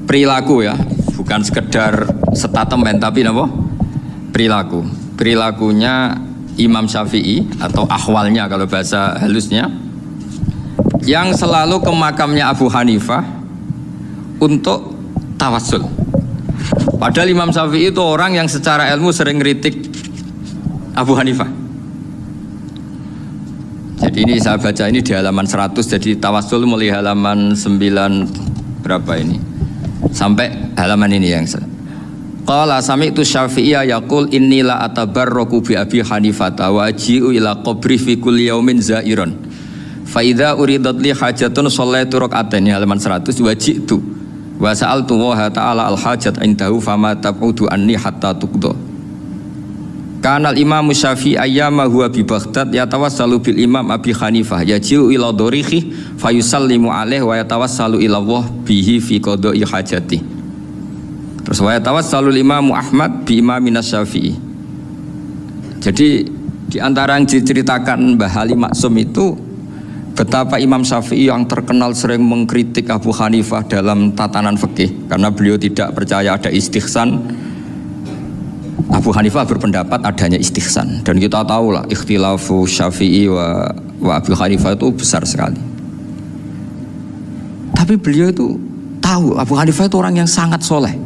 perilaku ya, bukan sekedar statement tapi apa? Perilaku. Perilakunya Imam Syafi'i atau ahwalnya kalau bahasa halusnya, yang selalu ke makamnya Abu Hanifah untuk tawassul. Padahal Imam Syafi'i itu orang yang secara ilmu sering ngeritik Abu Hanifah. Jadi ini saya baca ini di halaman 100, jadi tawassul mulai halaman 9 berapa ini sampai halaman ini yang qala sami'tu Syafi'iyya yaqul inni la atabarraku bi Abi Hanifah wa aji'u ila qabri fi kulli yaumin za'iran fa idza uridat li hajatun shallaitu rak'atain, halaman 100, wa ji'tu wa sa'altu wa ta'ala al hajat indahu fama tab'udu anni hatta tuqda. Kanal Imam Syafi'i ayyama huwa bi Baghdad yatawassalu bil Imam Abi Hanifah yaji'u ila dorihi fayusallimu alaihi wa yatawassalu ila Allah bihi fi qada'i hajati. Terus wa yatawassalu Imam Ahmad bi Imam Syafi'i. Jadi di antara yang diceritakan Mbah Ali Maksum itu betapa Imam Syafi'i yang terkenal sering mengkritik Abu Hanifah dalam tatanan fikih karena beliau tidak percaya ada istihsan. Abu Hanifah berpendapat adanya istihsan, dan kita tahu lah ikhtilafu Syafi'i wa Abu Hanifah itu besar sekali. Tapi beliau itu tahu Abu Hanifah itu orang yang sangat soleh.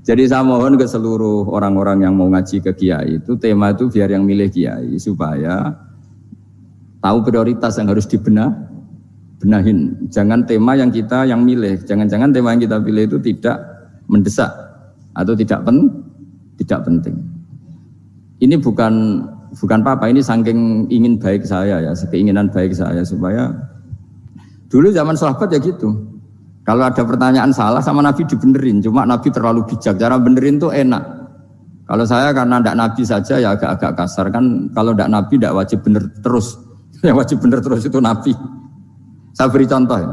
Jadi saya mohon ke seluruh orang-orang yang mau ngaji ke kiai itu, tema itu biar yang milih kiai supaya tahu prioritas yang harus benahin. Jangan tema yang kita yang milih, jangan-jangan tema yang kita pilih itu tidak mendesak atau tidak penting. Ini bukan apa-apa, ini saking ingin baik saya ya, keinginan baik saya supaya dulu zaman sahabat ya gitu. Kalau ada pertanyaan salah sama Nabi dibenerin, cuma Nabi terlalu bijak, cara benerin tuh enak. Kalau saya karena tidak Nabi saja ya agak-agak kasar kan, kalau tidak Nabi tidak wajib bener terus. Yang wajib bener terus itu Nabi. Saya beri contoh ya.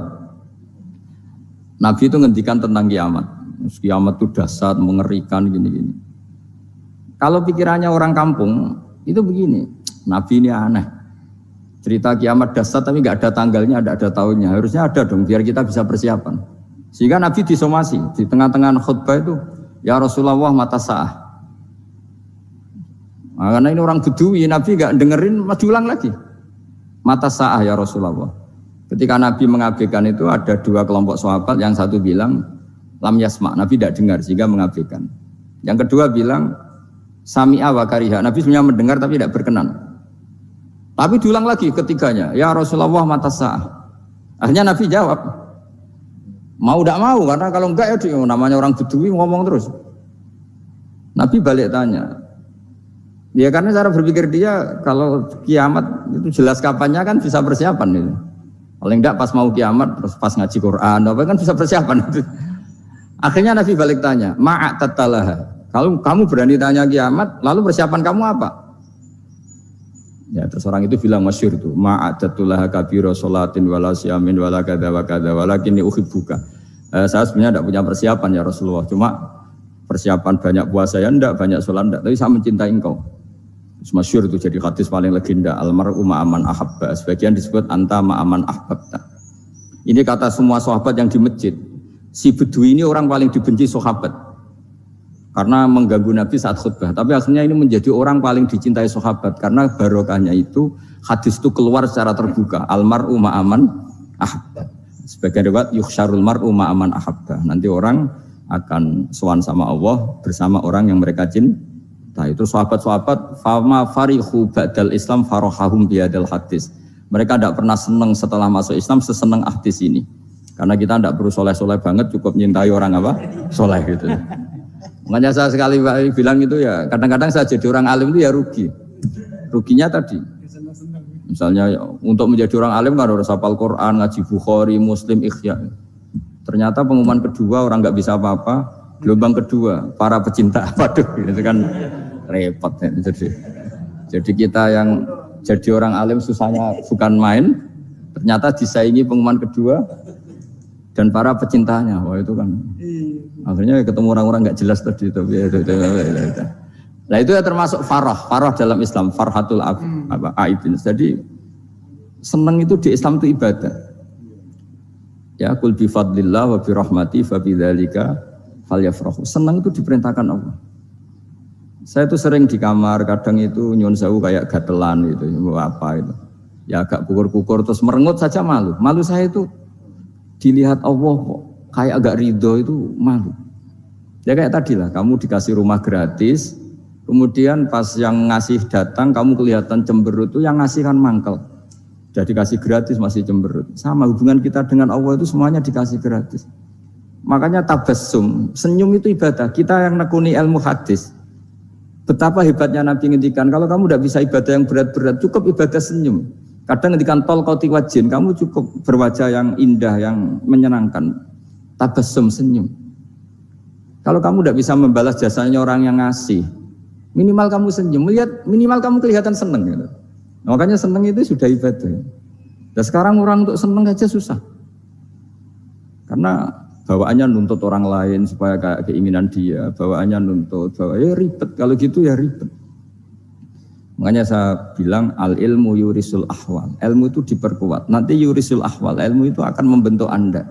Nabi itu ngendikan tentang kiamat. Kiamat itu dahsyat, mengerikan gini-gini. Kalau pikirannya orang kampung itu begini, Nabi ini aneh. Cerita kiamat dahsyat tapi nggak ada tanggalnya, ada tahunnya. Harusnya ada dong biar kita bisa persiapan. Sehingga Nabi disomasi di tengah-tengah khutbah itu, ya Rasulullah mata sa'ah. Nah, karena ini orang Bedui, Nabi nggak dengerin, maju ulang lagi. Mata sa'ah ya Rasulullah. Ketika Nabi mengabaikan itu ada dua kelompok sahabat, yang satu bilang lam yasma, Nabi tidak dengar sehingga mengabaikan. Yang kedua bilang sami'a wa kariha, Nabi sebenarnya mendengar tapi tidak berkenan. Tapi diulang lagi ketiganya, ya Rasulullah mata sa'ah. Akhirnya Nabi jawab, mau tidak mau, karena kalau enggak ya namanya orang Bedui ngomong terus. Nabi balik tanya, ya karena cara berpikir dia kalau kiamat itu jelas kapannya kan bisa persiapan itu. Paling enggak pas mau kiamat terus pas ngaji Quran apa kan bisa persiapan itu. Akhirnya Nabi balik tanya, ma'atatalaha. Kalau kamu berani tanya kiamat, lalu persiapan kamu apa? Ya terus orang itu bilang masyhur itu, ma'atatulaha kabira sholatin wala siyamin wala kadza wa kadza walakinni uhibbuka. Saya sebenarnya tidak punya persiapan ya Rasulullah, cuma persiapan banyak puasa ya enggak, banyak sholat enggak, tapi saya mencintai engkau. Masyhur itu jadi hadis paling legenda, almar'u ma'aman ahabba. Sebagian disebut anta ma'aman ahbabta. Ini kata semua sahabat yang di masjid. Si Bedui ini orang paling dibenci sahabat karena mengganggu Nabi saat khutbah. Tapi akhirnya ini menjadi orang paling dicintai sahabat karena barokahnya itu hadis itu keluar secara terbuka. Almar'u ma'aman ahabba. Sebagian riwayat yuhsyarul mar'u ma'aman ahabba. Nanti orang akan sowan sama Allah bersama orang yang mereka cintai. Itu sahabat-sahabat fama farihu ba'dal Islam farahahum bihadal hadis. Mereka tidak pernah senang setelah masuk Islam sesenang hadis ini. Karena kita tidak perlu soleh-soleh banget, cukup menyintai orang apa? Soleh gitu. Makanya saya sekali bilang itu ya, kadang-kadang saya jadi orang alim itu ya rugi. Ruginya tadi. Misalnya untuk menjadi orang alim kan harus hafal Quran, ngaji Bukhari, Muslim, Ikhya. Ternyata pengumuman kedua orang nggak bisa apa-apa. Gelombang kedua, para pecinta. Waduh, itu kan repot. Ya. Jadi kita yang jadi orang alim susahnya bukan main. Ternyata disaingi pengumuman kedua. Dan para pecintanya, wah itu kan akhirnya ketemu orang-orang nggak jelas tadi itu. Nah itu ya termasuk farah dalam Islam, farhatul aibin. Jadi senang itu di Islam itu ibadah. Ya, qul bi fadlillah wa bi rahmati fa bidzalika falyafrahu. Senang itu diperintahkan Allah. Saya tuh sering di kamar, kadang itu nyun sewu kayak gatelan gitu, apa itu. Ya agak kukur-kukur terus merengut saja malu. Malu saya itu dilihat Allah kok kayak agak ridho itu malu. Ya kayak tadi lah, kamu dikasih rumah gratis, kemudian pas yang ngasih datang kamu kelihatan cemberut, itu yang ngasih kan mangkel. Sudah dikasih gratis masih cemberut. Sama hubungan kita dengan Allah itu semuanya dikasih gratis. Makanya tabassum, senyum itu ibadah. Kita yang nekuni ilmu hadis, betapa hebatnya Nabi ngendikan, kalau kamu tidak bisa ibadah yang berat-berat, cukup ibadah senyum. Kadang ngendikan tol qati wajhin, kamu cukup berwajah yang indah, yang menyenangkan. Tabassum, senyum. Kalau kamu tidak bisa membalas jasanya orang yang ngasih, minimal kamu senyum, lihat minimal kamu kelihatan senang gitu. Makanya senang itu sudah ibadah. Dan sekarang orang untuk senang aja susah. Karena bawaannya nuntut orang lain supaya kayak keinginan dia, bawaannya nuntut, ya ribet. Kalau gitu ya ribet. Makanya saya bilang al ilmu yurisul ahwal. Ilmu itu diperkuat. Nanti yurisul ahwal, ilmu itu akan membentuk Anda.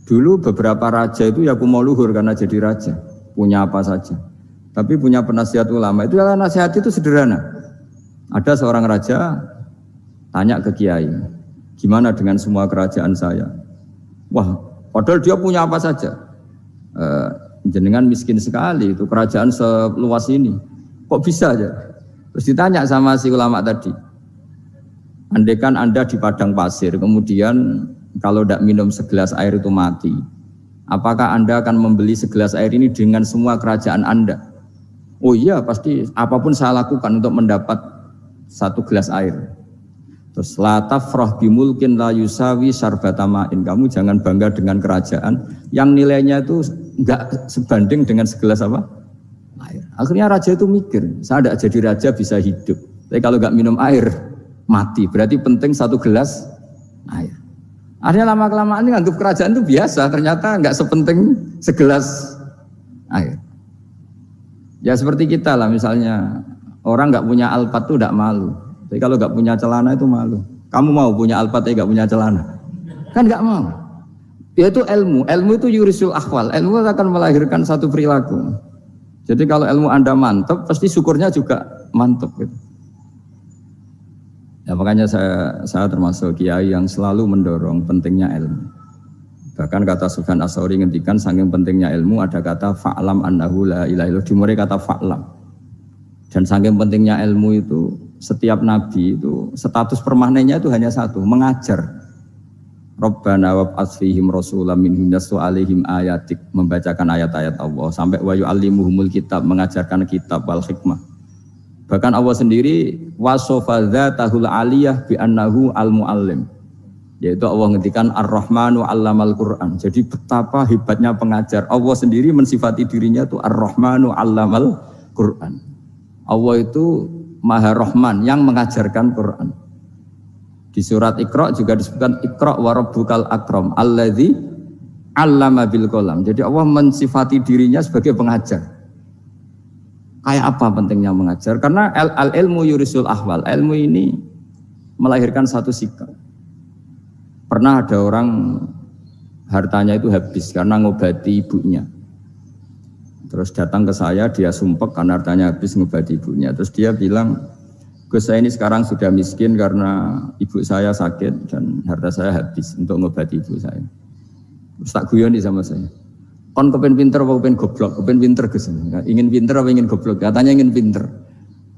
Dulu beberapa raja itu ya mau luhur karena jadi raja, punya apa saja. Tapi punya penasihat ulama, itu adalah nasihat itu sederhana. Ada seorang raja tanya ke kiai, gimana dengan semua kerajaan saya? Wah, padahal dia punya apa saja. Jenengan miskin sekali, itu kerajaan seluas ini. Kok bisa aja? Terus ditanya sama si ulama tadi, andaikan Anda di padang pasir, kemudian kalau tidak minum segelas air itu mati, apakah Anda akan membeli segelas air ini dengan semua kerajaan Anda? Oh iya, pasti apapun saya lakukan untuk mendapat satu gelas air. Terus la tafrah bimulkin la yusawi syarbatamain. Kamu jangan bangga dengan kerajaan yang nilainya itu enggak sebanding dengan segelas apa? Air. Akhirnya raja itu mikir, saya tidak jadi raja bisa hidup. Tapi kalau enggak minum air mati. Berarti penting satu gelas air. Akhirnya lama-kelamaan ini anggap kerajaan itu biasa, ternyata enggak sepenting segelas air. Ya seperti kita lah, misalnya orang nggak punya alpat tuh tidak malu. Tapi kalau nggak punya celana itu malu. Kamu mau punya alpat tapi nggak punya celana? Kan nggak mau. Yaitu ilmu. Ilmu itu yurisul akhwal. Ilmu akan melahirkan satu perilaku. Jadi kalau ilmu Anda mantap, pasti syukurnya juga mantap. Gitu. Ya makanya saya termasuk kiai yang selalu mendorong pentingnya ilmu. Bahkan kata Sufyan Ats-Tsauri ngendikan saking pentingnya ilmu ada kata fa'lam annahu la ilaha illallah, dimulai kata fa'lam. Dan saking pentingnya ilmu itu setiap nabi itu status permanennya itu hanya satu, mengajar. Rabbana wab'ats fihim rasulam minhum yatlu 'alaihim ayatik, membacakan ayat-ayat Allah sampai wa yu'allimuhumul kitab, mengajarkan kitab wal hikmah. Bahkan Allah sendiri wasofa dzatahul 'aliyah bi annahu al-muallim. Yaitu Allah ngendikan Ar-Rahmanu 'allamal Qur'an. Jadi betapa hebatnya pengajar. Allah sendiri mensifati dirinya itu Ar-Rahmanu 'allamal Qur'an. Allah itu Maha Rahman yang mengajarkan Qur'an. Di surat Iqra juga disebutkan Iqra wa rabbukal akram alladzi 'allama bil qalam. Jadi Allah mensifati dirinya sebagai pengajar. Kayak apa pentingnya mengajar? Karena al-ilmu yurisul ahwal. Ilmu ini melahirkan satu sikap. Pernah ada orang hartanya itu habis karena ngobati ibunya. Terus datang ke saya, dia sumpek karena hartanya habis ngobati ibunya. Terus dia bilang, Gus saya ini sekarang sudah miskin karena ibu saya sakit dan harta saya habis untuk ngobati ibu saya. Terus tak guyoni sama saya. Kon kepen pinter apa kepen goblok? Kepen pinter Gus. Ingin pinter apa ingin goblok? Katanya ingin pinter.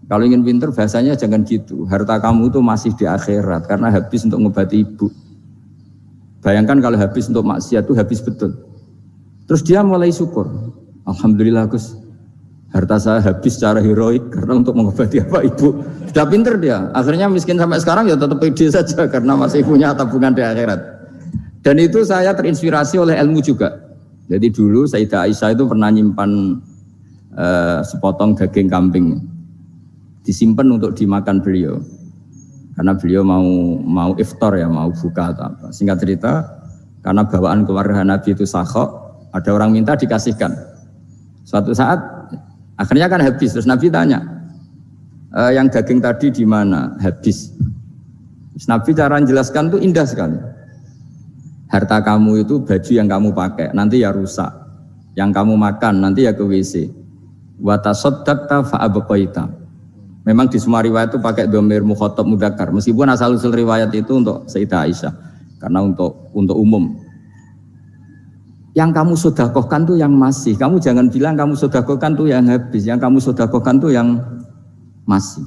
Kalau ingin pinter bahasanya jangan gitu. Harta kamu itu masih di akhirat karena habis untuk ngobati ibu. Bayangkan kalau habis untuk maksiat itu habis betul. Terus dia mulai syukur. Alhamdulillah Gus, harta saya habis secara heroik karena untuk mengobati apa ibu. Sudah pinter dia. Akhirnya miskin sampai sekarang ya tetap pede saja karena masih punya tabungan di akhirat. Dan itu saya terinspirasi oleh ilmu juga. Jadi dulu Sayyidah Aisyah itu pernah nyimpan sepotong daging kambing. Disimpan untuk dimakan beliau. Karena beliau mau iftar ya, mau buka atau apa. Singkat cerita, karena bawaan keluarga Nabi itu sakhok, ada orang minta dikasihkan. Suatu saat, akhirnya kan habis. Terus Nabi tanya, yang daging tadi di mana? Habis. Terus Nabi cara menjelaskan itu indah sekali. harta kamu itu baju yang kamu pakai, nanti ya rusak. Yang kamu makan, nanti ya ke WC. Wa tasaddaqta fa abqaita. Memang di semua riwayat itu pakai dhamir mukhatab mudzakkar. Meskipun asal-usul riwayat itu untuk Sayyidah Aisyah. Karena untuk umum. Yang kamu sedekahkan tuh yang masih. Kamu jangan bilang kamu sedekahkan tuh yang habis. Yang kamu sedekahkan tuh yang masih.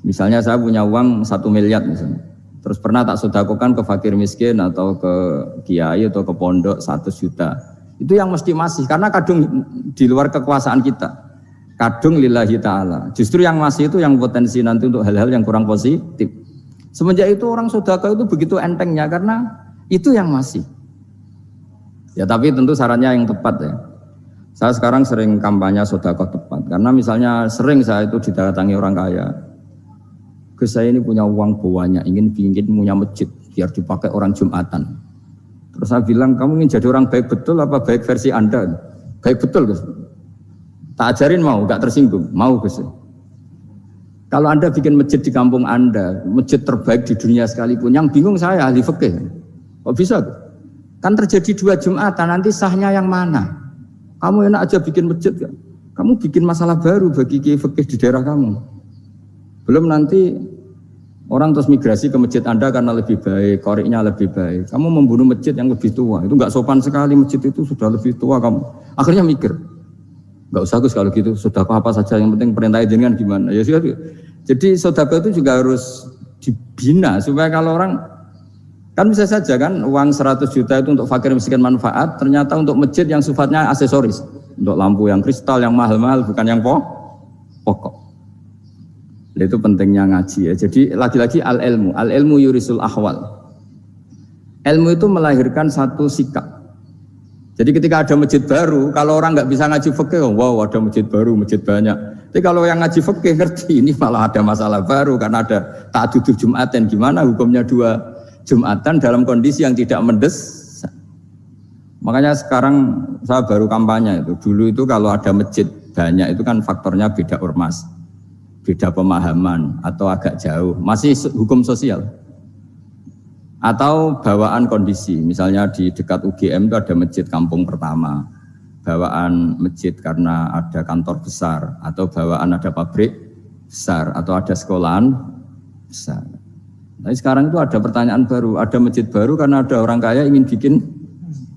Misalnya saya punya uang 1 miliar misalnya. Terus pernah tak sedekahkan ke fakir miskin atau ke kiai atau ke pondok 100 juta. Itu yang mesti masih, karena kadung di luar kekuasaan kita. Kadung lillahi ta'ala. Justru yang masih itu yang potensi nanti untuk hal-hal yang kurang positif. Semenjak itu orang sedekah itu begitu entengnya, karena itu yang masih. Ya tapi tentu sarannya yang tepat ya. Saya sekarang sering kampanye sedekah tepat. Karena misalnya sering saya itu didatangi orang kaya. Saya ini punya uang banyak, ingin punya masjid biar dipakai orang Jumatan. Terus saya bilang, kamu ingin jadi orang baik betul apa baik versi Anda? Baik betul, Gus. Tak ajarin mau, gak tersinggung, mau Gus. Kalau Anda bikin masjid di kampung Anda, masjid terbaik di dunia sekalipun, yang bingung saya ahli fikih. Kok bisa? Kan terjadi 2 Jumatan, nanti sahnya yang mana? Kamu enak aja bikin masjid, gak? Kamu bikin masalah baru bagi kiai fikih di daerah kamu. Belum nanti orang terus migrasi ke masjid Anda karena lebih baik, koriknya lebih baik. Kamu membunuh masjid yang lebih tua, itu enggak sopan sekali, masjid itu sudah lebih tua kamu. Akhirnya mikir, enggak usah Gus kalau gitu, sedekah apa saja, yang penting perintah jenengan gimana. Ya sudah. Jadi sedekah itu juga harus dibina supaya kalau orang, kan bisa saja kan uang 100 juta itu untuk fakir miskin manfaat, ternyata untuk masjid yang sifatnya aksesoris. Untuk lampu yang kristal, yang mahal-mahal, bukan yang pokok. Itu pentingnya ngaji ya. Jadi lagi-lagi al-ilmu yurisul ahwal. Ilmu itu melahirkan satu sikap. Jadi ketika ada masjid baru, kalau orang nggak bisa ngaji fikih, wow ada masjid baru, masjid banyak. Tapi kalau yang ngaji fikih ngerti, ini malah ada masalah baru karena ada ta'addud Jumatan. Gimana hukumnya 2 Jumatan dalam kondisi yang tidak mendesak? Makanya sekarang saya baru kampanye itu. Dulu itu kalau ada masjid banyak itu kan faktornya beda ormas. Beda pemahaman atau agak jauh, masih hukum sosial atau bawaan kondisi. Misalnya di dekat UGM itu ada masjid kampung pertama, bawaan masjid karena ada kantor besar, atau bawaan ada pabrik besar, atau ada sekolahan besar. Tapi sekarang itu ada pertanyaan baru, ada masjid baru karena ada orang kaya ingin bikin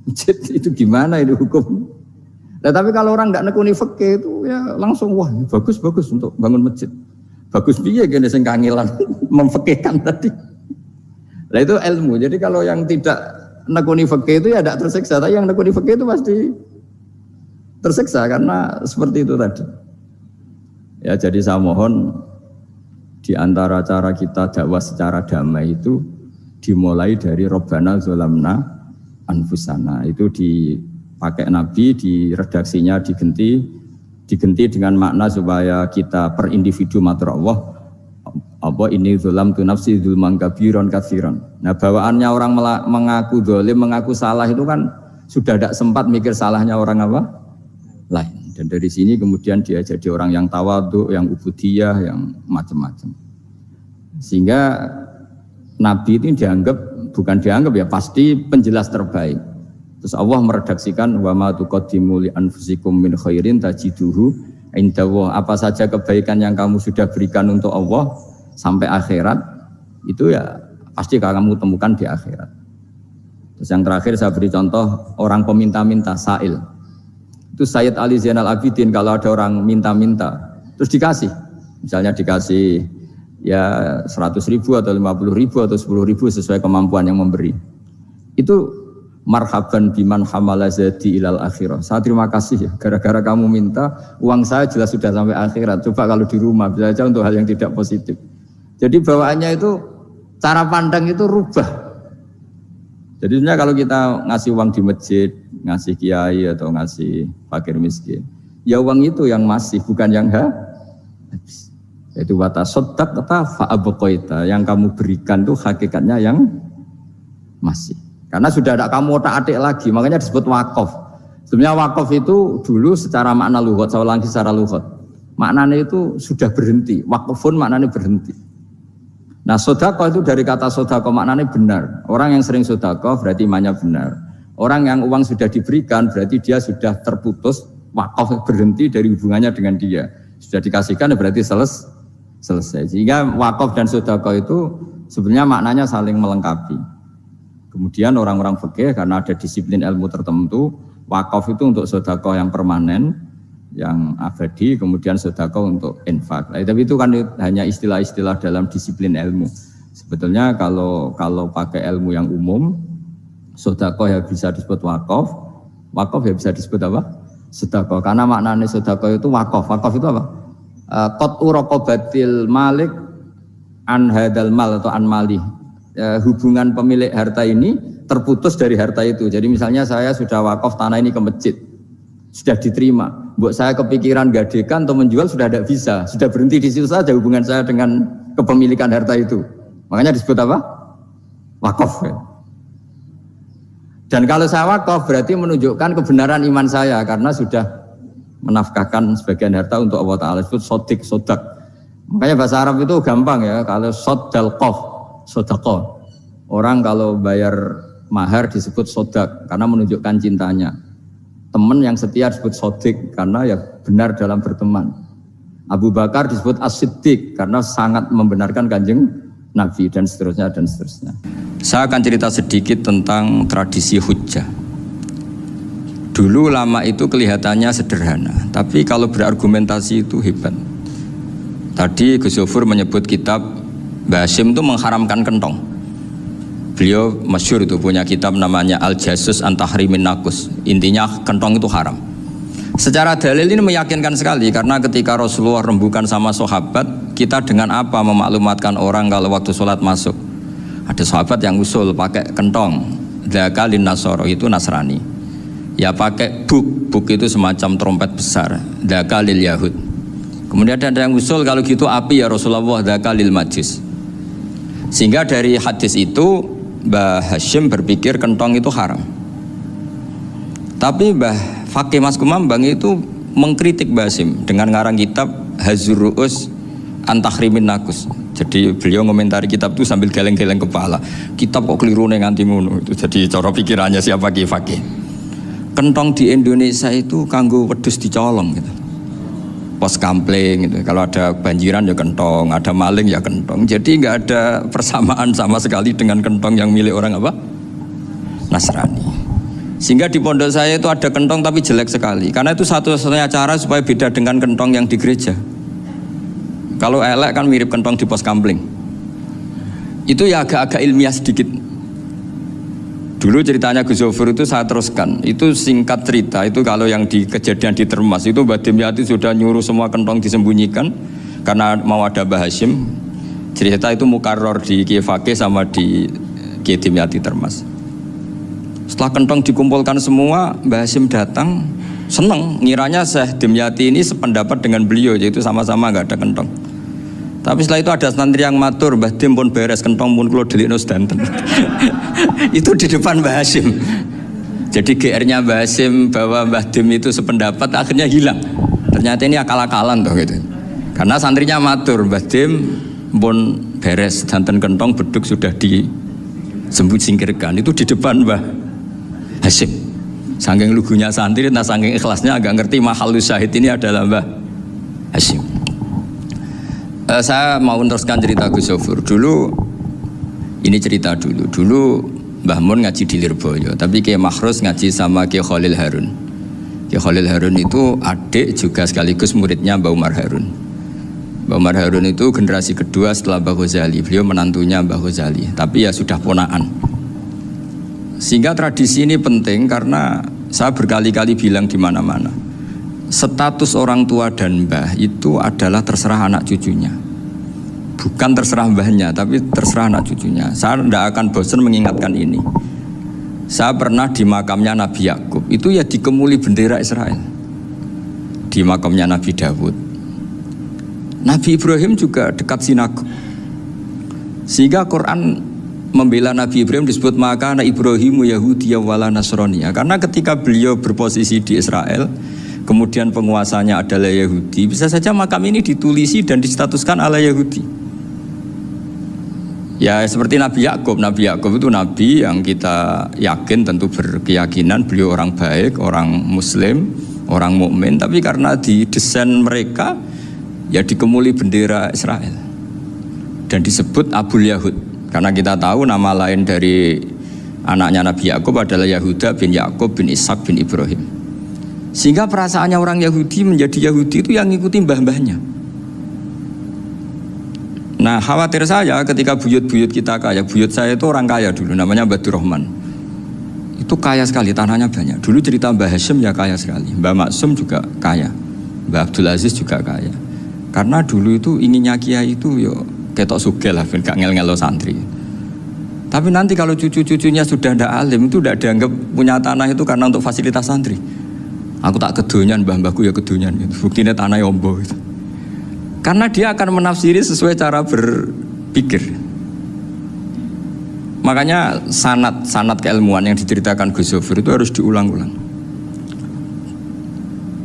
masjid, itu gimana itu hukum? Nah, tapi kalau orang nggak nekuni fikih itu ya langsung wah bagus untuk bangun masjid. Bagus piye gene sing kangelan memfikihkan tadi. Nah itu ilmu. Jadi kalau yang tidak nekuni fikih itu ya tidak tersiksa, tapi yang nekuni fikih itu pasti tersiksa karena seperti itu tadi. Ya jadi saya mohon di antara cara kita dakwah secara damai itu dimulai dari Rabbana zalamna anfusana. Itu pakai Nabi di redaksinya diganti dengan makna supaya kita per individu matur Allah apa ini zulam tu nafsi zulman kabiron katsiran. Nah bawaannya orang mengaku zalim, mengaku salah itu kan sudah tidak sempat mikir salahnya orang apa lain. Dan dari sini kemudian dia jadi orang yang tawadhu, yang ubudiyah, yang macam-macam. Sehingga Nabi itu bukan dianggap ya pasti penjelas terbaik. Terus Allah meredaksikan wa ma tuqaddimu li anfusikum min khairin tajiduhu indallah. Apa saja kebaikan yang kamu sudah berikan untuk Allah sampai akhirat itu ya pasti kamu temukan di akhirat. Terus yang terakhir saya beri contoh orang peminta-minta sa'il. Itu Sayyid Ali Zainal Abidin kalau ada orang minta-minta terus dikasih. Misalnya dikasih ya 100.000 atau 50.000 atau 10.000 sesuai kemampuan yang memberi. Itu marhaban biman hamala zadi ilal akhirah. Saya terima kasih ya, gara-gara kamu minta uang saya jelas sudah sampai akhirat. Coba kalau di rumah bisa saja untuk hal yang tidak positif. Jadi bawaannya itu cara pandang itu rubah. Jadi sebenarnya kalau kita ngasih uang di masjid, ngasih kiai atau ngasih fakir miskin, ya uang itu yang masih bukan yang habis. Itu watasodak kata fa'abqaita, yang kamu berikan itu hakikatnya yang masih. Karena sudah ada kamu otak-atik lagi, makanya disebut wakaf. Sebenarnya wakaf itu dulu secara makna lughat, saya ulangi secara lughat. Maknanya itu sudah berhenti, wakafun maknanya berhenti. Nah sodako itu dari kata sodako maknanya benar. Orang yang sering sodako berarti imannya benar. Orang yang uang sudah diberikan berarti dia sudah terputus, wakaf berhenti dari hubungannya dengan dia. Sudah dikasihkan berarti selesai. Sehingga wakaf dan sodako itu sebenarnya maknanya saling melengkapi. Kemudian orang-orang fikih karena ada disiplin ilmu tertentu, wakaf itu untuk sodako yang permanen, yang abadi, kemudian sedekah untuk infak. Tapi itu kan hanya istilah-istilah dalam disiplin ilmu. Sebetulnya kalau pakai ilmu yang umum, sedekah ya bisa disebut wakaf, wakaf ya bisa disebut apa? Sedekah. Karena maknanya sedekah itu wakaf. Wakaf itu apa? Qat'u raqabatil malik an hadal mal atau an malih. Hubungan pemilik harta ini terputus dari harta itu. Jadi misalnya saya sudah wakaf tanah ini ke masjid, sudah diterima. Buat saya kepikiran gadekan atau menjual sudah tidak bisa, sudah berhenti di situ saja hubungan saya dengan kepemilikan harta itu. Makanya disebut apa? Wakaf. Dan kalau saya wakaf berarti menunjukkan kebenaran iman saya karena sudah menafkahkan sebagian harta untuk Allah Ta'ala. Disebut sodak. Makanya bahasa Arab itu gampang ya. Kalau sodalqof, sodaqoh. Orang kalau bayar mahar disebut sodak karena menunjukkan cintanya. Teman yang setia disebut sodik karena ya benar dalam berteman. Abu Bakar disebut as-siddiq karena sangat membenarkan kanjeng Nabi dan seterusnya dan seterusnya. Saya akan cerita sedikit tentang tradisi hujjah. Dulu ulama itu kelihatannya sederhana, tapi kalau berargumentasi itu hebat. Tadi Gus Zofur menyebut kitab Mbah Hasyim itu mengharamkan kentong. Beliau masyhur itu punya kitab namanya Al-Jasus an Tahrimin Nakus. Intinya kentong itu haram. Secara dalil ini meyakinkan sekali karena ketika Rasulullah rembukan sama sahabat, kita dengan apa memaklumatkan orang kalau waktu sholat masuk? Ada sahabat yang usul pakai kentong. Dzakalin Nasoro itu Nasrani. Ya pakai buk itu semacam trompet besar. Dzakalil Yahud. Kemudian ada yang usul kalau gitu api ya Rasulullah, dzakalil Majus. Sehingga dari hadis itu Mbah Hasyim berpikir kentong itu haram. Tapi Mbah Fakih Mas Kumambang itu mengkritik Mbah Hasyim dengan ngarang kitab Hazur Ru'us an Tahrimin Nakus. Jadi beliau ngomentari kitab itu sambil geleng-geleng kepala. Kitab kok keliru nih nganti ngono. Itu jadi cara pikirannya siapa Ki Fakih. Kentong di Indonesia itu kanggo wedhus dicolong gitu. Pos kampling gitu. Kalau ada banjiran ya kentong, ada maling ya kentong. Jadi nggak ada persamaan sama sekali dengan kentong yang milik orang apa? Nasrani. Sehingga di pondok saya itu ada kentong tapi jelek sekali. Karena itu satu-satunya cara supaya beda dengan kentong yang di gereja. Kalau elek kan mirip kentong di pos kampling. Itu ya agak-agak ilmiah sedikit. Dulu ceritanya Gus Zofur itu saya teruskan. Itu singkat cerita, itu kalau yang di kejadian di Termas itu Mbah Dimyati sudah nyuruh semua kentong disembunyikan karena mau ada Mbah Hasyim. Cerita itu mukarror di Kiai Fakih sama di Kiai Dimyati Termas. Setelah kentong dikumpulkan semua, Mbah Hasyim datang seneng, ngiranya Syekh Dimyati ini sependapat dengan beliau, yaitu sama-sama nggak ada kentong. Tapi setelah itu ada santri yang matur, Mbah Dim pun beres kentong pun kula delikno sedanten. Itu di depan Mbah Hasyim. Jadi GR-nya Mbah Hasyim bahwa Mbah Dim itu sependapat akhirnya hilang. Ternyata ini akal-akalan toh gitu. Karena santrinya matur, Mbah Dim pun beres sedanten kentong beduk sudah disingkirkan. Itu di depan Mbah Hasyim. Saking lugunya santri, nah saking ikhlasnya agak ngerti mahalus syahid ini adalah Mbah Hasyim. Saya mau meneruskan cerita Gus Zofur. Dulu Mbah Mun ngaji di Lirboyo, tapi Kiai Makhrus ngaji sama Kiai Khalil Harun. Kiai Khalil Harun itu adik juga sekaligus muridnya Mbah Umar Harun. Mbah Umar Harun itu generasi kedua setelah Mbah Ghazali. Beliau menantunya Mbah Ghazali, tapi ya sudah ponaan. Sehingga tradisi ini penting karena saya berkali-kali bilang di mana-mana. Status orang tua dan mbah itu adalah terserah anak cucunya. Bukan terserah mbahnya, tapi terserah anak cucunya. Saya tidak akan bosan mengingatkan ini. Saya pernah di makamnya Nabi Yakub, itu ya dikemuli bendera Israel. Di makamnya Nabi Dawud. Nabi Ibrahim juga dekat sinagog. Sehingga Quran membela Nabi Ibrahim disebut maka anak Ibrahimu Yahudiyya wala Nasraniyya. Karena ketika beliau berposisi di Israel, kemudian penguasanya adalah Yahudi, bisa saja makam ini ditulisi dan distatuskan ala Yahudi. Ya seperti Nabi Yakub. Nabi Yakub itu nabi yang kita yakin tentu berkeyakinan beliau orang baik, orang muslim, orang mukmin, tapi karena di desain mereka ya dikemuli bendera Israel dan disebut Abul Yahud. Karena kita tahu nama lain dari anaknya Nabi Yakub adalah Yahuda bin Yakub bin Ishak bin Ibrahim. Sehingga perasaannya orang Yahudi menjadi Yahudi itu yang ngikuti mbah-mbahnya. Nah khawatir saya ketika buyut-buyut kita kaya. Buyut saya itu orang kaya dulu, namanya Badur Rahman. Itu kaya sekali, tanahnya banyak. Dulu cerita Mbah Hashim ya kaya sekali. Mbah Maksum juga kaya, Mbah Abdul Aziz juga kaya. Karena dulu itu inginnya kiai itu yo ketok sugih lah, gak ngel-ngelo santri. Tapi nanti kalau cucu-cucunya sudah ndak alim, itu ndak dianggap punya tanah itu karena untuk fasilitas santri. Aku tak kedonyan, mbah-mbahku ya kedonyan gitu. Buktinya tanah yombo gitu. Karena dia akan menafsiri sesuai cara berpikir. Makanya sanad keilmuan yang diceritakan Gus Zofir itu harus diulang-ulang.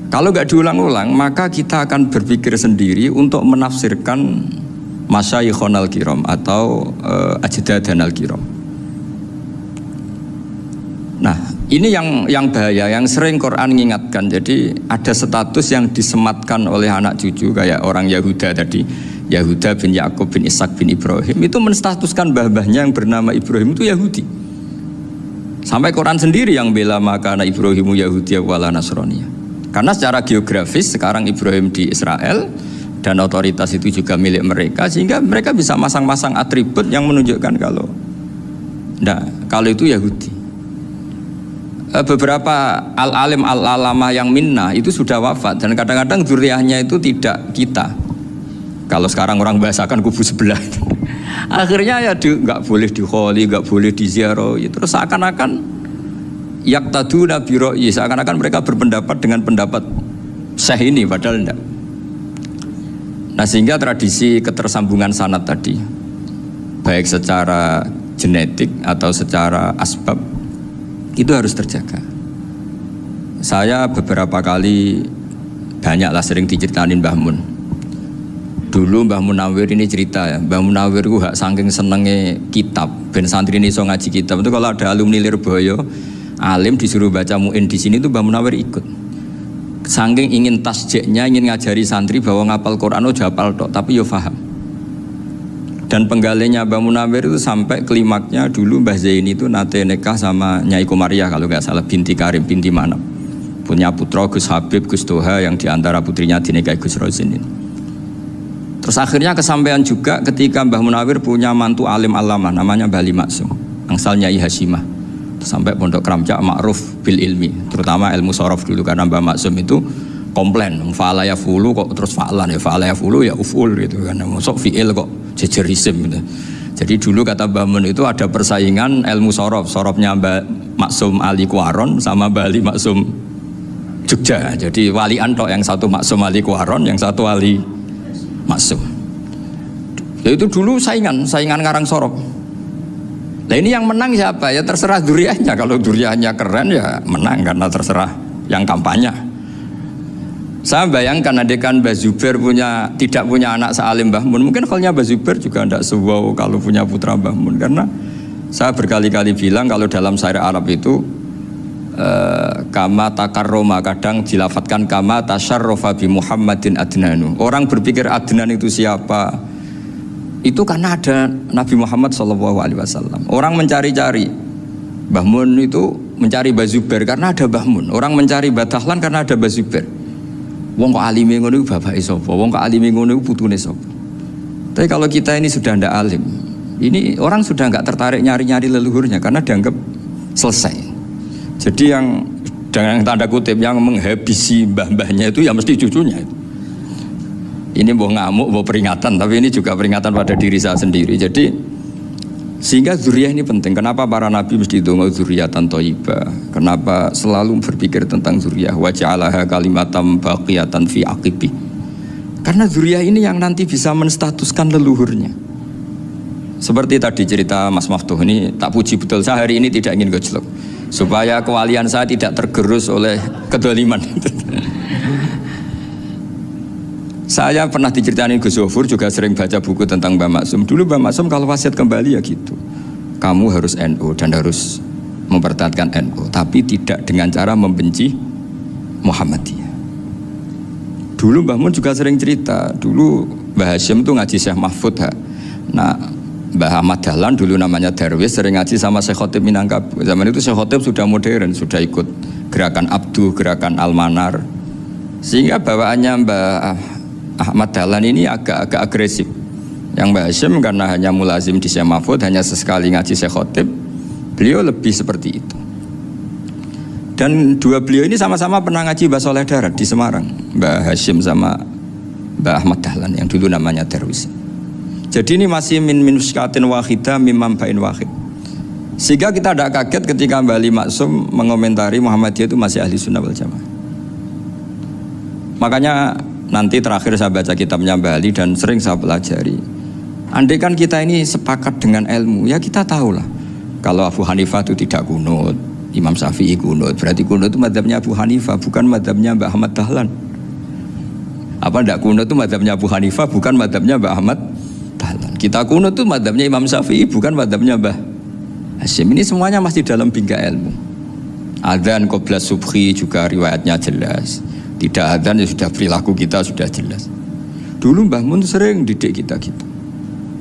Kalau nggak diulang-ulang, maka kita akan berpikir sendiri untuk menafsirkan masyayikhon al-kiram atau ajdadan al-kiram. Nah, ini yang bahaya, yang sering Quran mengingatkan. Jadi ada status yang disematkan oleh anak cucu kayak orang Yahuda tadi, Yahuda bin Yakub bin Ishak bin Ibrahim, itu menstatuskan mbah-mbahnya yang bernama Ibrahim itu Yahudi. Sampai Quran sendiri yang bela makana Ibrahimu Yahudiyah wala Nasraniyah. Karena secara geografis sekarang Ibrahim di Israel dan otoritas itu juga milik mereka, sehingga mereka bisa masang-masang atribut yang menunjukkan kalau itu Yahudi. Beberapa al-alim al-alama yang minnah itu sudah wafat dan kadang-kadang dzurriyyahnya itu tidak kita. Kalau sekarang orang bahasakan kubu sebelah. Akhirnya ya nggak boleh dikholi, nggak boleh diziarah. Terus seakan-akan yaqtaduna bi ra'yi, seakan-akan mereka berpendapat dengan pendapat syekh ini, padahal enggak. Nah sehingga tradisi ketersambungan sanad tadi, baik secara genetik atau secara asbab, itu harus terjaga. Saya beberapa kali banyaklah sering diceritain Mbah Mun. Dulu Mbah Munawir ini cerita ya, Mbah Munawir itu saking senenge kitab, ben santri ini so ngaji kitab. Itu kalau ada alumni Lirboyo, alim disuruh baca muin di sini itu Mbah Munawir ikut. Saking ingin tasjeknya, ingin ngajari santri bahwa ngapal Quran ojo hafal tok, tapi yo paham. Dan penggalinya Mbah Munawir itu sampai klimaknya dulu Mbah Zaini itu nate nikah sama Nyai Komariah kalau nggak salah, binti Karim, binti Manap. Punya putra Gus Habib, Gus Toha yang diantara putrinya dinikahi Gus Rozin ini. Terus akhirnya kesampaian juga ketika Mbah Munawir punya mantu alim alama namanya Mbah Ali Maksum, angsal Nyai Hasyimah. Sampai Pondok Kramjak ma'ruf bil ilmi, terutama ilmu sorof dulu karena Mbah Maksum itu komplain, fa'ala ya fulu kok terus fa'alan ya, fa'ala ya fulu ya uful gitu kan, masuk fi'il kok jejer isim gitu. Jadi dulu kata Mbah Mun itu ada persaingan ilmu sorofnya Mbah Maksum Ali Kuaron sama Mbah Ali Maksum Jogja. Jadi walian tok, yang satu Maksum Ali Kuaron, yang satu Ali Maksum. Ya itu dulu saingan ngarang sorof. Nah ini yang menang siapa? Ya terserah dzurriyyahnya. Kalau dzurriyyahnya keren ya menang karena terserah yang kampanye. Saya bayangkan adekan Mbah Zubair tidak punya anak sealim Mbah Mun, mungkin halnya Mbah Zubair juga tidak sewow kalau punya putra Mbah Mun. Karena saya berkali-kali bilang kalau dalam syair Arab itu kama takarroma, kadang dilafatkan kama tasyarrofa bi Muhammadin adnanu. Orang berpikir Adnan itu siapa? Itu karena ada Nabi Muhammad SAW. Orang mencari-cari Mbah Mun itu mencari Mbah Zubair karena ada Mbah Mun. Orang mencari Mbah Dahlan karena ada Mbah Zubair. Wong kok alime ngono iku bapake sapa? Wong kok alime ngono iku putune sapa? Tapi kalau kita ini sudah ndak alim, ini orang sudah nggak tertarik nyari-nyari leluhurnya karena dianggap selesai. Jadi yang dengan tanda kutip yang menghabisi mbah-mbahnya itu ya mesti cucunya. Ini mau ngamuk, mau peringatan, tapi ini juga peringatan pada diri saya sendiri. Jadi sehingga dzurriyyah ini penting. Kenapa para nabi mesti donga dzurriyyatan thayyibah? Kenapa selalu berpikir tentang dzurriyyah? Wa ja'alaha kalimatam baqiyatan fi aqibi. Karena dzurriyyah ini yang nanti bisa menstatuskan leluhurnya. Seperti tadi cerita Mas Maftuh ini, tak puji betul, saya hari ini tidak ingin gojlok supaya kewalian saya tidak tergerus oleh kedoliman. Saya pernah diceritain Gus Zofur, juga sering baca buku tentang Mbah Maksum. Dulu Mbah Maksum kalau wasiat kembali ya gitu. Kamu harus NU dan harus mempertahankan NU, tapi tidak dengan cara membenci Muhammadiyah. Dulu Mbah Mun juga sering cerita, dulu Mbah Hashim tuh ngaji Syekh Mahfud. Nah, Mbah Ahmad Dahlan dulu namanya Darwis sering ngaji sama Syekh Khotib Minangkabau. Zaman itu Syekh Khotib sudah modern, sudah ikut gerakan Abdu, gerakan Almanar. Sehingga bawaannya Mbah Ahmad Dahlan ini agak agresif. Yang Mbah Hashim karena hanya mulazim di Syekh Mahfud, hanya sesekali ngaji Syekh Khotib, beliau lebih seperti itu. Dan dua beliau ini sama-sama pernah ngaji Mbah Soleh Darat di Semarang, Mbah Hashim sama Mbah Ahmad Dahlan yang dulu namanya Darwis. Jadi ini masih min minuskatin wahidah mimam bain wahid. Sehingga kita tidak kaget ketika Mbah Ali Maksum mengomentari Muhammadiyah itu masih ahli sunnah wal jamaah. Makanya nanti terakhir saya baca kitabnya Mbah Ali dan sering saya pelajari. Andai kan kita ini sepakat dengan ilmu, ya kita tahulah kalau Abu Hanifah itu tidak kunut, Imam Syafi'i kunut, berarti kunut itu mazhabnya Abu Hanifah, bukan mazhabnya Mbah Ahmad Dahlan. Apa tidak kunut itu mazhabnya Abu Hanifah, bukan mazhabnya Mbah Ahmad Dahlan. Kita kunut itu mazhabnya Imam Syafi'i, bukan mazhabnya Mbah Hashim. Ini semuanya masih dalam bingkai ilmu. Adzan qobla subhi juga riwayatnya jelas. Tidak adzan ya sudah perilaku kita sudah jelas. Dulu Mbah Mun sering didik kita gitu.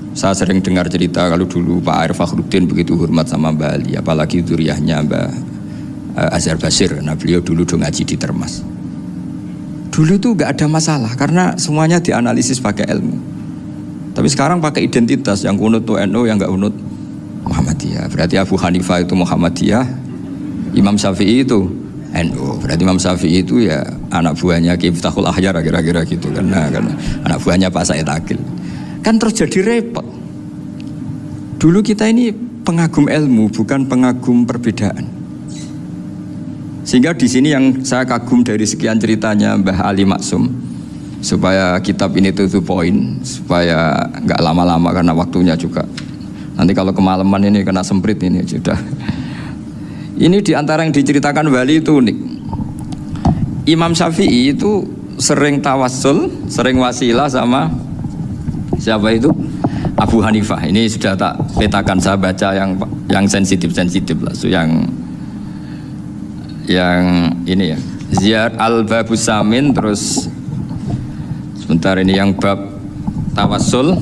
Saya sering dengar cerita kalau dulu Pak Arif Fakhruddin begitu hormat sama Mbah Ali, apalagi dzuriyahnya Mbah Azhar Basir. Nah beliau dulu ngaji di Termas. Dulu itu nggak ada masalah karena semuanya dianalisis pakai ilmu. Tapi sekarang pakai identitas, yang kunut itu NU, yang nggak kunut Muhammadiyah. Berarti Abu Hanifah itu Muhammadiyah, Imam Syafi'i itu NU. Berarti Imam Syafi'i itu ya anak buahnya Ki Miftahul Ahyar kira-kira gitu karena anak buahnya Pak Said Akil. Kan terus jadi repot. Dulu kita ini pengagum ilmu, bukan pengagum perbedaan. Sehingga di sini yang saya kagum dari sekian ceritanya Mbah Ali Maksum, supaya kitab ini to the point, supaya nggak lama-lama karena waktunya juga. Nanti kalau kemalaman ini kena semprit ini sudah. Ini diantara yang diceritakan Wali itu unik. Imam Syafi'i itu sering tawassul, sering wasilah sama siapa itu? Abu Hanifah. Ini sudah tak petakan, saya baca yang sensitif lah, so yang ini ya. Ziyad al-Babus Samin, terus sebentar ini yang bab tawassul.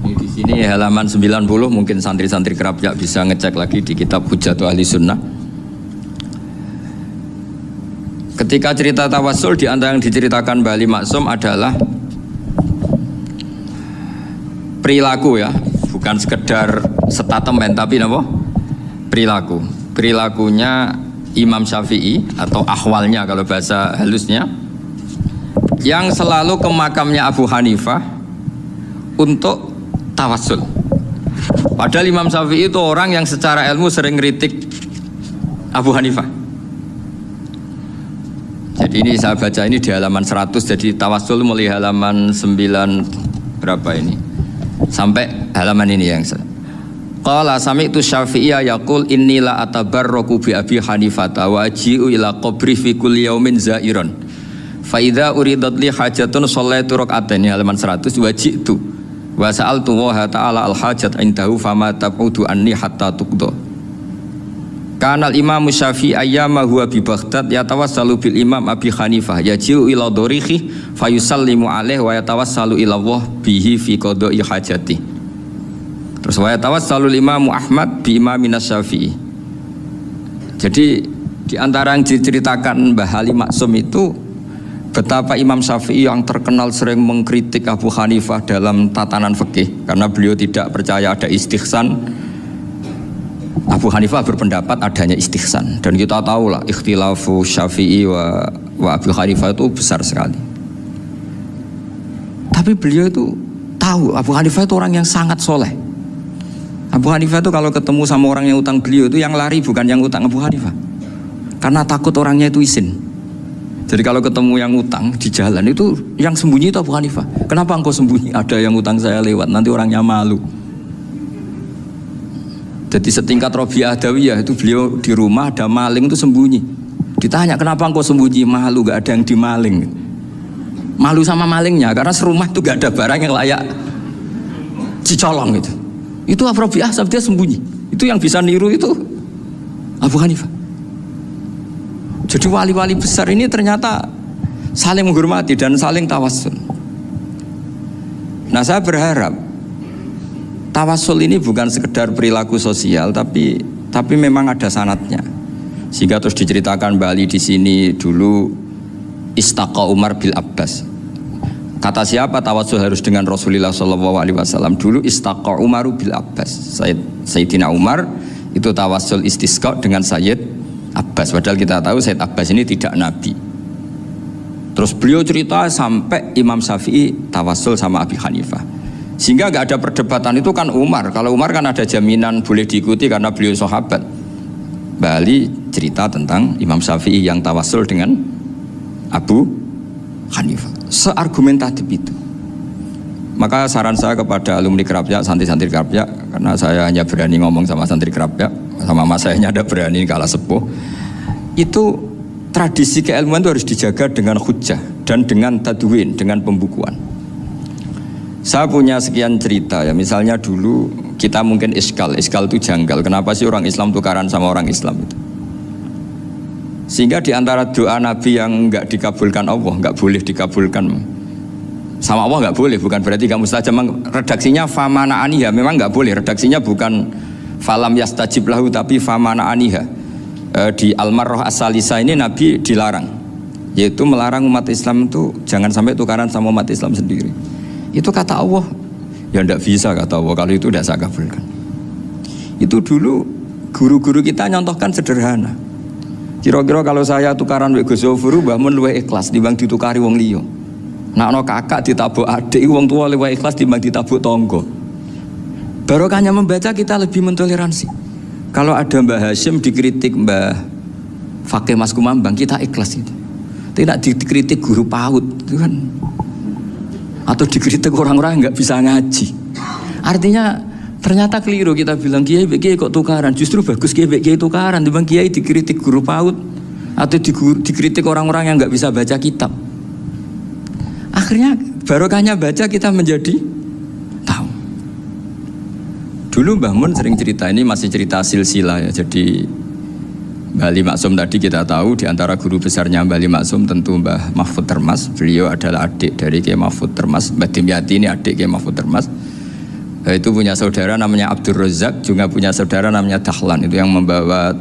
Ini di sini halaman 90, mungkin santri-santri kerapnya bisa ngecek lagi di kitab Hujjatul Ahli Sunnah. Ketika cerita tawassul, di antara yang diceritakan Mbah Ali Maksum adalah perilaku ya, bukan sekedar statement tapi apa? Perilaku. Perilakunya Imam Syafi'i atau ahwalnya kalau bahasa halusnya, yang selalu ke makamnya Abu Hanifah untuk tawassul. Padahal Imam Syafi'i itu orang yang secara ilmu sering kritik Abu Hanifah. Jadi ini saya baca ini di halaman 100, jadi tawassul mulai halaman 9 berapa ini sampai halaman ini yang qala sami'tu Syafi'iyya yaqul inni la atabarraku bi Abi Hanifah wa aji'u ila qabri fi kulli yaumin za'iran fa idza uridat li hajatun shallaitu rak'atain, halaman 100, wa ji'tu wa sa'altu wa ta'ala al hajat indahu fama tabudu anni hatta tuqda. Kanal Imam Syafi'i ayyama huwa bi Baghdad yatawassalu bil Imam Abi Hanifah yaji'u ila dorihi fayusallimu alaihi wa yatawassalu ila Allah bihi fi qada'i hajati. Terus wa yatawassalu Imam Ahmad bi Imam Syafi'i. Jadi di antara yang diceritakan Mbah Ali Maksum itu betapa Imam Syafi'i yang terkenal sering mengkritik Abu Hanifah dalam tatanan fikih karena beliau tidak percaya ada istihsan. Abu Hanifah berpendapat adanya istihsan, dan kita tahu lah ikhtilafu Syafi'i wa Abu Hanifah itu besar sekali. Tapi beliau itu tahu Abu Hanifah itu orang yang sangat soleh. Abu Hanifah itu kalau ketemu sama orang yang utang beliau itu yang lari bukan yang utang Abu Hanifah, karena takut orangnya itu izin. Jadi kalau ketemu yang utang di jalan itu yang sembunyi itu Abu Hanifah. Kenapa engkau sembunyi? Ada yang utang saya lewat, nanti orangnya malu. Jadi setingkat Robiah Adawiyah itu beliau di rumah ada maling itu sembunyi. Ditanya kenapa engkau sembunyi? Malu, gak ada yang dimaling. Malu sama malingnya karena serumah itu gak ada barang yang layak dicolong itu. Itu Robiah dia sembunyi. Itu yang bisa niru itu Abu Hanifah. Jadi wali-wali besar ini ternyata saling menghormati dan saling tawassul. Nah saya berharap tawassul ini bukan sekedar perilaku sosial, tapi memang ada sanadnya. Sehingga terus diceritakan Bali di sini dulu istaqa Umar bil Abbas. Kata siapa tawassul harus dengan Rasulullah SAW? Dulu istaqa Umar bil Abbas. Sayyidina Umar itu tawassul istisqa dengan Sayyid Abbas. Padahal kita tahu Sayyid Abbas ini tidak nabi. Terus beliau cerita sampai Imam Syafi'i tawassul sama Abi Hanifah. Sehingga gak ada perdebatan itu kan Umar. Kalau Umar kan ada jaminan boleh diikuti karena beliau sahabat. Bali cerita tentang Imam Syafi'i yang tawassul dengan Abu Hanifah. Seargumentatif itu. Maka saran saya kepada alumni Kerapia, santri-santri Kerapia, karena saya hanya berani ngomong sama santri Kerapia, sama mas saya ada berani kalah sepuh. Itu tradisi keilmuan itu harus dijaga dengan hujjah dan dengan tadwin, dengan pembukuan. Saya punya sekian cerita ya, misalnya dulu kita mungkin iskal itu janggal. Kenapa sih orang Islam tukaran sama orang Islam itu? Sehingga di antara doa Nabi yang enggak dikabulkan Allah, enggak boleh dikabulkan sama Allah, enggak boleh, bukan berarti enggak mustajab. Redaksinya famana aniha, memang enggak boleh. Redaksinya bukan falam yastajib lahu tapi famana aniha. Di Al-Marrah As-Salisa ini Nabi dilarang, yaitu melarang umat Islam itu jangan sampai tukaran sama umat Islam sendiri. Itu kata Allah, ya enggak bisa kata Allah, kalau itu tidak saya kabulkan. Itu dulu guru-guru kita nyontohkan sederhana. Kira-kira kalau saya tukaran wek Gus Zofuru, Mbah Mun luwih ikhlas dibanding ditukari wong liya. Nek ana kakak ditabuk adik, wong tua luwih ikhlas dibanding ditabuk tangga. Barokahnya membaca kita lebih mentoleransi. Kalau ada Mbah Hashim dikritik Mbah Fakih Mas Kumambang, kita ikhlas itu. Tidak dikritik guru PAUD itu kan. Atau dikritik orang-orang yang nggak bisa ngaji. Artinya ternyata keliru kita bilang kiai kok tukaran. Justru bagus kiai tukaran dibanding kiai dikritik guru PAUD atau dikritik orang-orang yang nggak bisa baca kitab. Akhirnya barokahnya baca kita menjadi tahu. Dulu Mbah Mun sering cerita, ini masih cerita silsilah ya. Jadi Mbah Ali Maksum tadi kita tahu di antara guru besarnya Mbah Ali Maksum tentu Mbah Mahfud Termas. Beliau adalah adik dari Kiai Mahfud Termas. Mbah Dimyati ini adik Kiai Mahfud Termas. Itu punya saudara namanya Abdul Razak, juga punya saudara namanya Dahlan. Itu yang membawa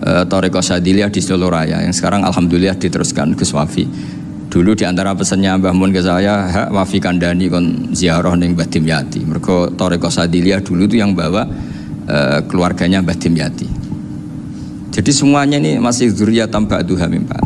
Thariqah Syadziliyah di Solo Raya, yang sekarang alhamdulillah diteruskan Gus Wafi. Dulu di antara pesannya Mbah Mun ke saya, hak Wafi kandani kon ziarah ning Mbah Dimyati. Mergo Thariqah Syadziliyah dulu itu yang bawa keluarganya Mbah Dimyati. Jadi semuanya ini masih dzurriyyatan ba'duha min ba'd.